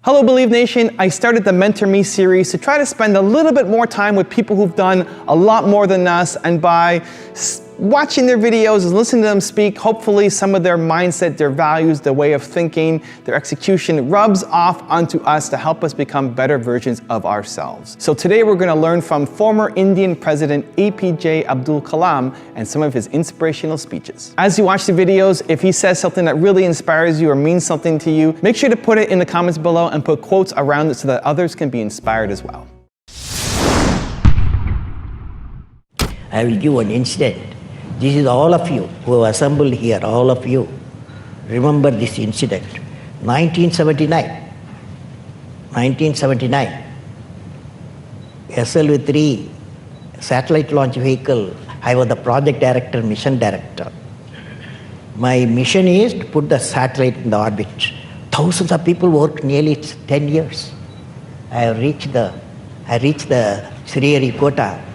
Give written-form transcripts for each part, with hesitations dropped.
Hello Believe Nation, I started the Mentor Me series to try to spend a little bit more time with people who've done a lot more than us, and by watching their videos and listening to them speak, hopefully some of their mindset, their values, their way of thinking, their execution rubs off onto us to help us become better versions of ourselves. So today we're going to learn from former Indian President APJ Abdul Kalam and some of his inspirational speeches. As you watch the videos, if he says something that really inspires you or means something to you, make sure to put it in the comments below and put quotes around it so that others can be inspired as well. I will give an incident. This is all of you who have assembled here, all of you. Remember this incident. 1979, SLV-3 satellite launch vehicle, I was the project director, mission director. My mission is to put the satellite in the orbit. Thousands of people worked nearly 10 years. I reached the Sriharikota,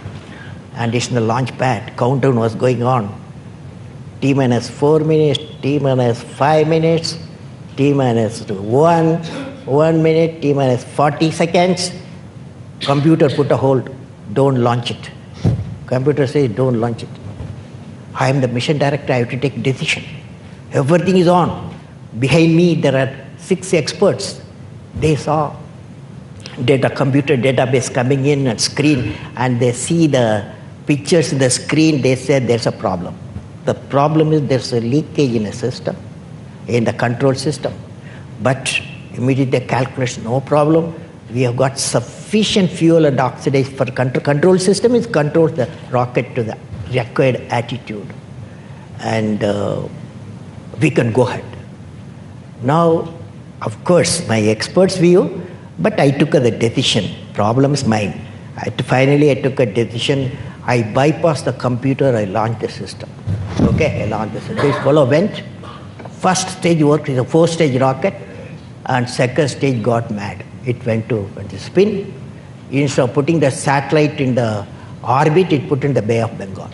and it's in the launch pad. Countdown was going on. T-minus 4 minutes, T-minus 5 minutes, T-minus 1 minute, T-minus 40 seconds. Computer put a hold. Don't launch it. Computer says, don't launch it. I am the mission director. I have to take decision. Everything is on. Behind me, there are 6 experts. They saw computer database coming in and screen, and they see the pictures in the screen. They said there's a problem. The problem is there's a leakage in the system, in the control system. But immediately calculation, no problem. We have got sufficient fuel and oxidation for control system. It controls the rocket to the required attitude, and we can go ahead. Now, of course, my expert's view, but I took the decision. Problem is mine. Finally, I took a decision. I bypassed the computer. I launched the system. Okay, I launched the system. This fellow went. First stage worked is a 4-stage rocket, and second stage got mad. It went to spin. Instead of putting the satellite in the orbit, it put in the Bay of Bengal.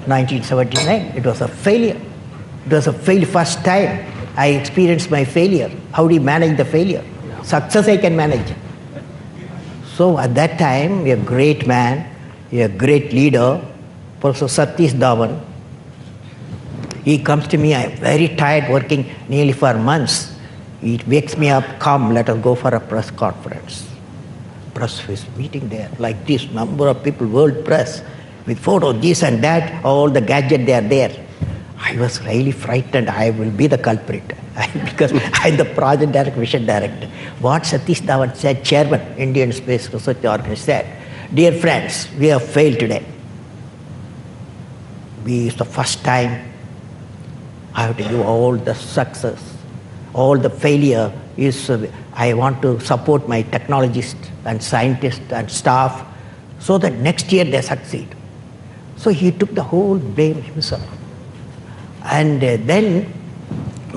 1979, it was a failure. It was a failure. First time I experienced my failure. How do you manage the failure? Success I can manage. So at that time, a great man, a great leader, Professor Satish Dhawan, he comes to me. I am very tired working nearly for months. He wakes me up, come, let us go for a press conference. Press is meeting there, like this, number of people, world press, with photos, this and that, all the gadgets, they are there. I was really frightened. I will be the culprit because I am the project director, mission director. What Satish Dhawan said, chairman, Indian Space Research Organization, said, dear friends, we have failed today. It's the first time I have to give all the success. All the failure is, I want to support my technologists and scientists and staff so that next year they succeed. So he took the whole blame himself. And then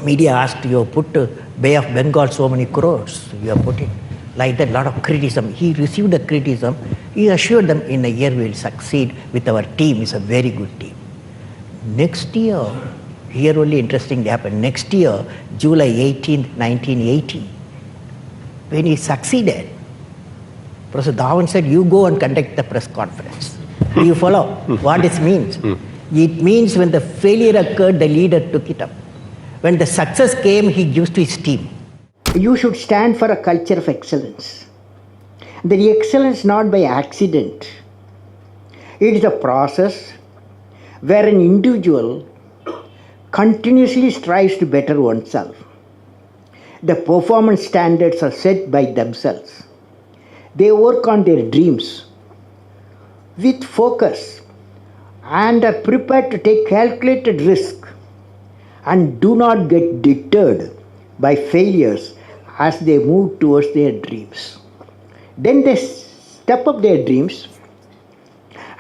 media asked, you put Bay of Bengal so many crores, you have put it. Like that, a lot of criticism. He received the criticism. He assured them in a year we will succeed with our team. It's a very good team. Next year, here only interesting happened. Next year, July 18th, 1980, when he succeeded, Professor Dhawan said, you go and conduct the press conference. Do you follow what it means? It means when the failure occurred, the leader took it up. When the success came, he gives to his team. You should stand for a culture of excellence. The excellence not by accident. It is a process where an individual continuously strives to better oneself. The performance standards are set by themselves. They work on their dreams with focus and are prepared to take calculated risk and do not get deterred by failures as they move towards their dreams. Then they step up their dreams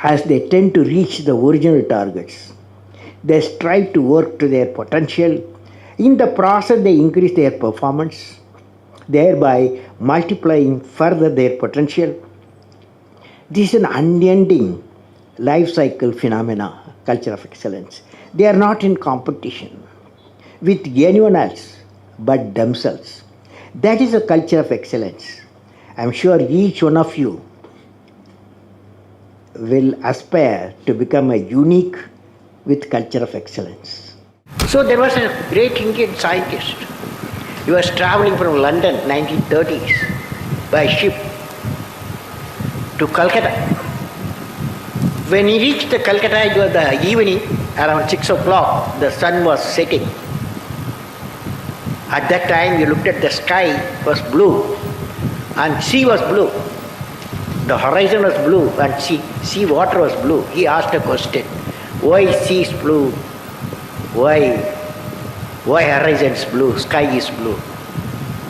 as they tend to reach the original targets. They strive to work to their potential. In the process, they increase their performance, thereby multiplying further their potential. This is an unending life cycle phenomena, culture of excellence. They are not in competition with anyone else but themselves. That is a culture of excellence. I'm sure each one of you will aspire to become a unique with culture of excellence. So there was a great Indian scientist. He was traveling from London 1930s by ship to Calcutta. When he reached the Calcutta, it was the evening, around 6 o'clock, the sun was setting. At that time, you looked at the sky, was blue, and sea was blue. The horizon was blue, and sea water was blue. He asked a question, why sea is blue? Why horizon is blue, sky is blue?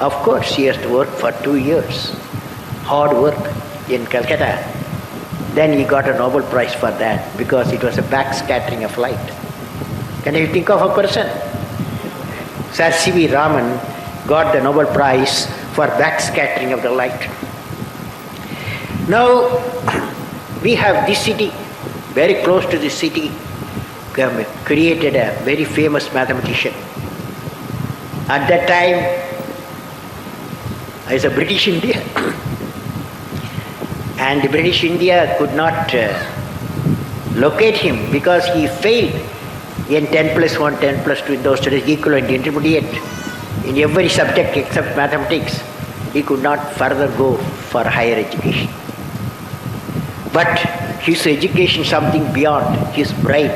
Of course, he has to work for 2 years, hard work in Calcutta. Then he got a Nobel Prize for that because it was a backscattering of light. Can you think of a person? Sir C.V. Raman got the Nobel Prize for backscattering of the light. Now, we have this city, very close to this city, created a very famous mathematician. At that time, as a British India, and the British India could not locate him because he failed in 10 plus 1, 10 plus 2 in those studies, equivalent, intermediate, in every subject except mathematics. He could not further go for higher education. But his education, something beyond his brain,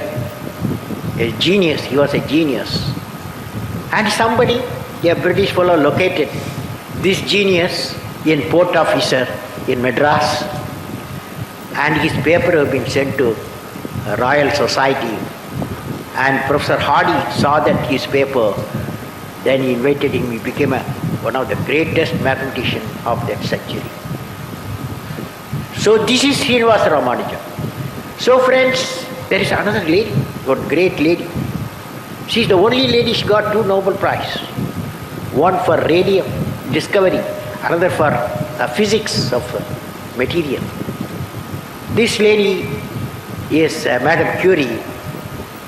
a genius, he was a genius. And somebody, a British fellow, located this genius in port officer in Madras, and his paper had been sent to Royal Society, and Professor Hardy saw that his paper, then he invited him. He became one of the greatest mathematicians of that century. So this is Srinivasa Ramanujan. So friends, there is another lady, one great lady. She is the only lady she got 2 Nobel Prize. One for radium discovery, another for physics of material. This lady is Madame Curie,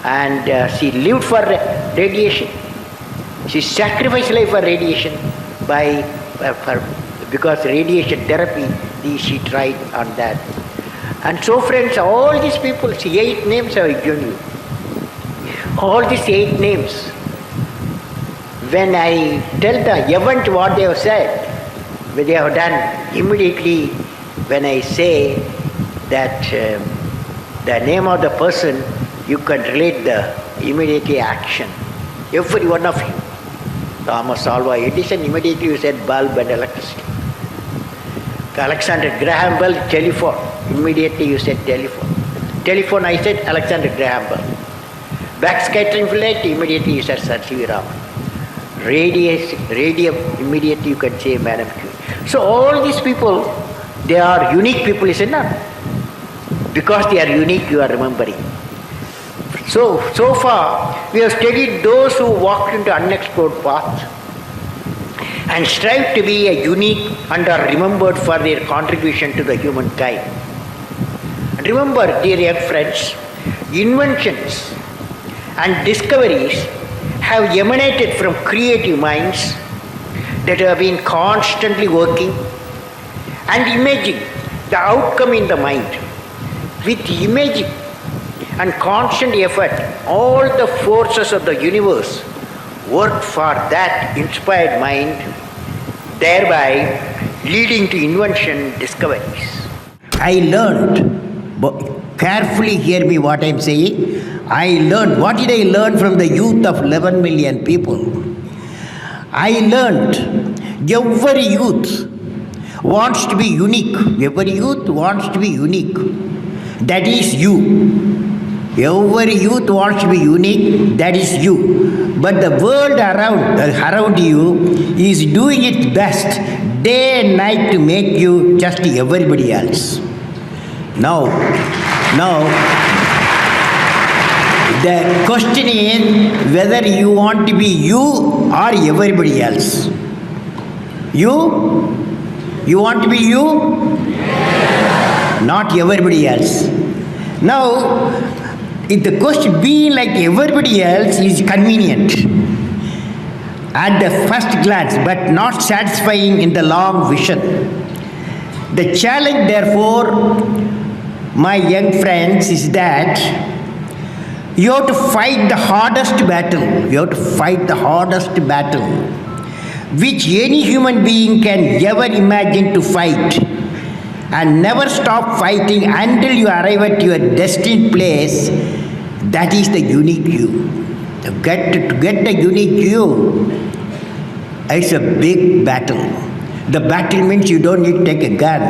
and she lived for radiation. She sacrificed life for radiation because radiation therapy, she tried on that. And so friends, all these people, see 8 names I have given you. All these 8 names, when I tell the event what they have said, what they have done, immediately when I say that the name of the person, you can relate the immediately action. Every one of you. Thomas Alva Edison, immediately you said bulb and electricity. Alexander Graham Bell, telephone. Immediately you said telephone. Telephone, I said Alexander Graham Bell. Backscattering light, immediately you said Sir C.V. Raman. Radium, immediately you can say Madame Curie. So all these people, they are unique people, isn't it? Because they are unique, you are remembering. So far, we have studied those who walked into unexplored paths and strive to be a unique and are remembered for their contribution to the humankind. And remember, dear young friends, inventions and discoveries have emanated from creative minds that have been constantly working and imaging the outcome in the mind. With imaging and constant effort, all the forces of the universe work for that inspired mind, thereby leading to invention discoveries. I learned, carefully hear me what I am saying, I learned, what did I learn from the youth of 11 million people? I learned every youth wants to be unique. Every youth wants to be unique. That is you. Every youth wants to be unique, that is you. But the world around you is doing its best day and night to make you just everybody else. Now, the question is whether you want to be you or everybody else. You? You want to be you? Not everybody else. Now, if the question being like everybody else is convenient, at the first glance, but not satisfying in the long vision. The challenge, therefore, my young friends, is that you have to fight the hardest battle. You have to fight the hardest battle which any human being can ever imagine to fight, and never stop fighting until you arrive at your destined place. That is the unique you. To get the unique you, it's a big battle. The battle means you don't need to take a gun.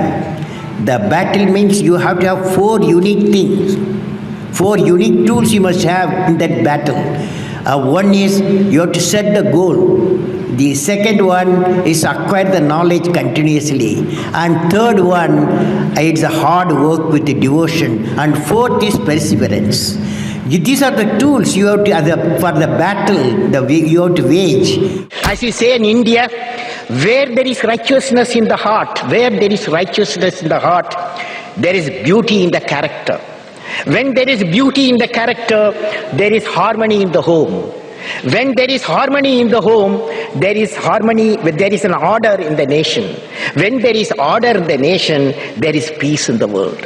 The battle means you have to have 4 unique things. 4 unique tools you must have in that battle. One is you have to set the goal. The second one is acquire the knowledge continuously. And third one, it's a hard work with the devotion. And fourth is perseverance. These are the tools you have to, for the battle you have to wage. As we say in India, where there is righteousness in the heart, there is beauty in the character. When there is beauty in the character, there is harmony in the home. When there is harmony in the home, there is an order in the nation. When there is order in the nation, there is peace in the world.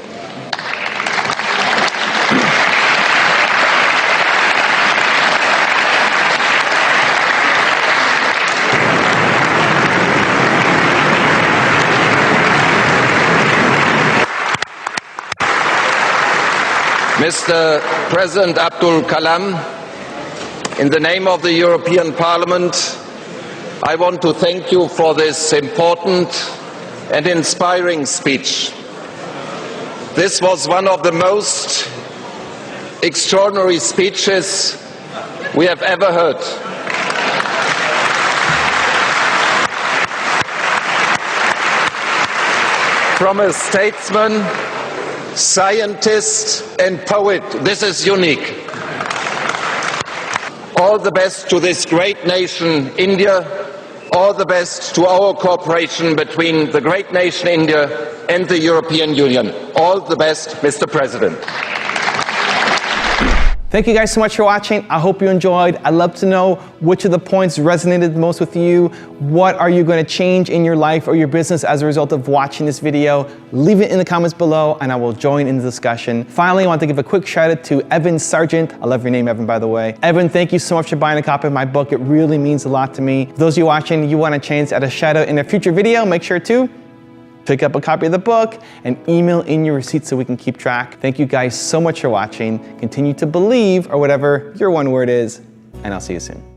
Mr. President Abdul Kalam, in the name of the European Parliament, I want to thank you for this important and inspiring speech. This was one of the most extraordinary speeches we have ever heard. From a statesman, scientist and poet, this is unique. All the best to this great nation, India. All the best to our cooperation between the great nation, India, and the European Union. All the best, Mr. President. Thank you guys so much for watching. I hope you enjoyed. I'd love to know which of the points resonated most with you. What are you going to change in your life or your business as a result of watching this video? Leave it in the comments below and I will join in the discussion. Finally, I want to give a quick shout out to Evan Sargent. I love your name, Evan, by the way. Evan, thank you so much for buying a copy of my book. It really means a lot to me. For those of you watching, you want a chance at a shout out in a future video, make sure to pick up a copy of the book and email in your receipts so we can keep track. Thank you guys so much for watching. Continue to believe, or whatever your one word is, and I'll see you soon.